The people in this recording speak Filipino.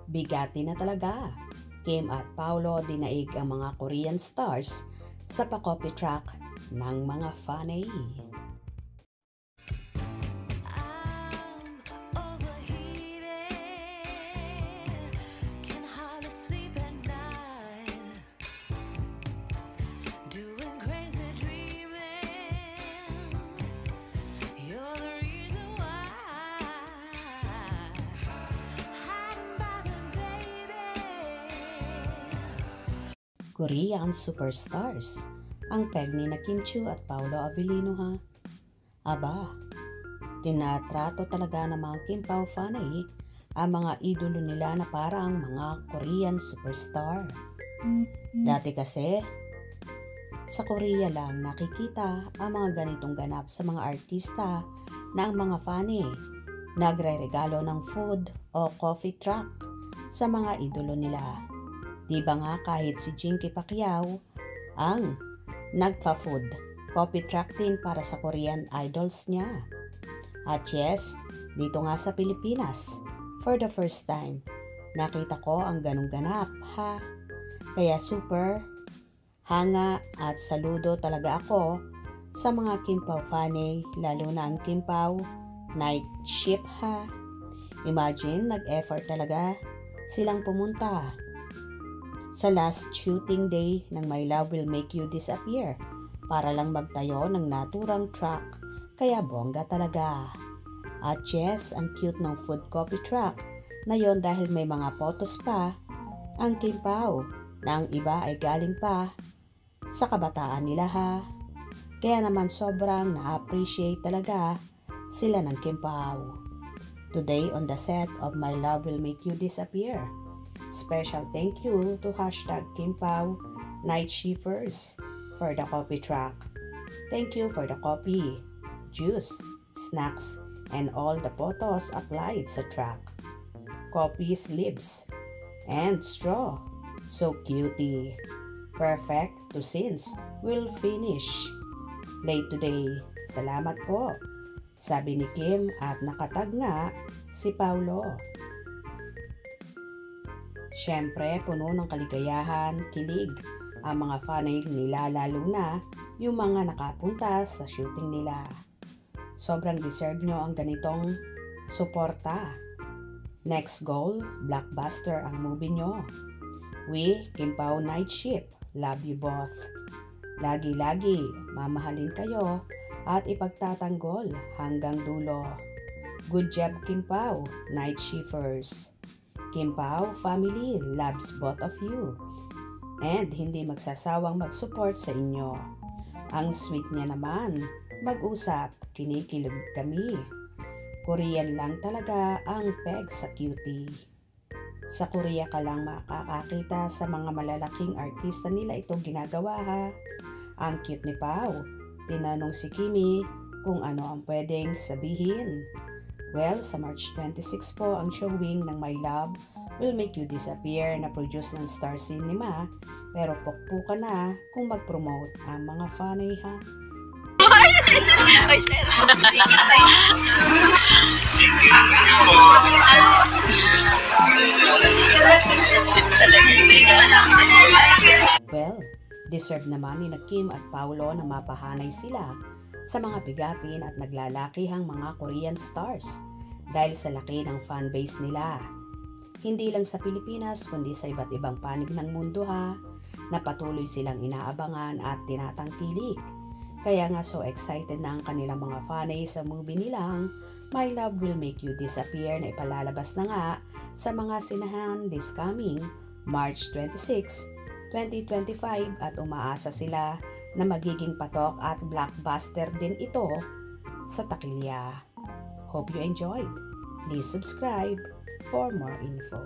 Bigati na talaga. Kim at Paolo dinaig ang mga Korean stars sa pa-copy track ng mga fanay. Korean superstars, ang peg ni na Kim Chiu at Paolo Avellino ha. Aba, tinatrato talaga ng mga Kim Pao fanay ang mga idolo nila na parang mga Korean superstar. Dati kasi, sa Korea lang nakikita ang mga ganitong ganap sa mga artista na ang mga fanay nagre-regalo ng food o coffee truck sa mga idolo nila. Di ba nga kahit si Jinky Pacquiao ang nagpa-food coffee truck din para sa Korean idols niya. At yes, dito nga sa Pilipinas, for the first time, nakita ko ang ganong ganap ha. Kaya super hanga at saludo talaga ako sa mga Kim Pao fanay, lalo na ang Kim Pao night shift ha. Imagine, nag-effort talaga silang pumunta sa last shooting day ng My Love Will Make You Disappear para lang magtayo ng naturang truck, kaya bongga talaga. At yes, ang cute ng food coffee truck na yon dahil may mga photos pa ang Kim Pao na ang iba ay galing pa sa kabataan nila ha. Kaya naman sobrang na-appreciate talaga sila ng Kim Pao. Today on the set of My Love Will Make You Disappear, special thank you to #Kim Pao Night Shifters for the coffee truck. Thank you for the coffee, juice, snacks, and all the photos applied sa truck. Coffee sleeves and straw. So cutie. Perfect to since we'll finish late today. Salamat po, sabi ni Kim at nakatag nga si Paolo. Siyempre, puno ng kaligayahan, kilig ang mga fanay nila, lalo na yung mga nakapunta sa shooting nila. Sobrang deserve nyo ang ganitong suporta. Next goal, blockbuster ang movie nyo. We, Kim Pao Night Shift, love you both. Lagi-lagi, mamahalin kayo at ipagtatanggol hanggang dulo. Good job, Kim Pao Night Shifters. Kim Pao family loves both of you and hindi magsasawang mag-support sa inyo. Ang sweet niya naman, mag-usap, kinikilig kami. Korean lang talaga ang peg sa cutie. Sa Korea ka lang makakakita sa mga malalaking artista nila itong ginagawa ha. Ang cute ni Pao. Tinanong si Kimi kung ano ang pwedeng sabihin. Well, sa March 26 po ang showing ng My Love Will Make You Disappear na produce ng Star Cinema, pero pukpukan na kung mag-promote ang mga fanay ha. Well, deserve naman ni Kim at Paolo na mapahanay sila sa mga bigatin at naglalakihang mga Korean stars dahil sa laki ng fanbase nila. Hindi lang sa Pilipinas kundi sa iba't ibang panig ng mundo ha, na patuloy silang inaabangan at tinatangkilik. Kaya nga so excited na ang kanilang mga fanay sa movie nilang My Love Will Make You Disappear na ipalalabas na nga sa mga sinahan this coming March 26, 2025 at umaasa sila na magiging patok at blockbuster din ito sa takilya. Hope you enjoyed. Please subscribe for more info.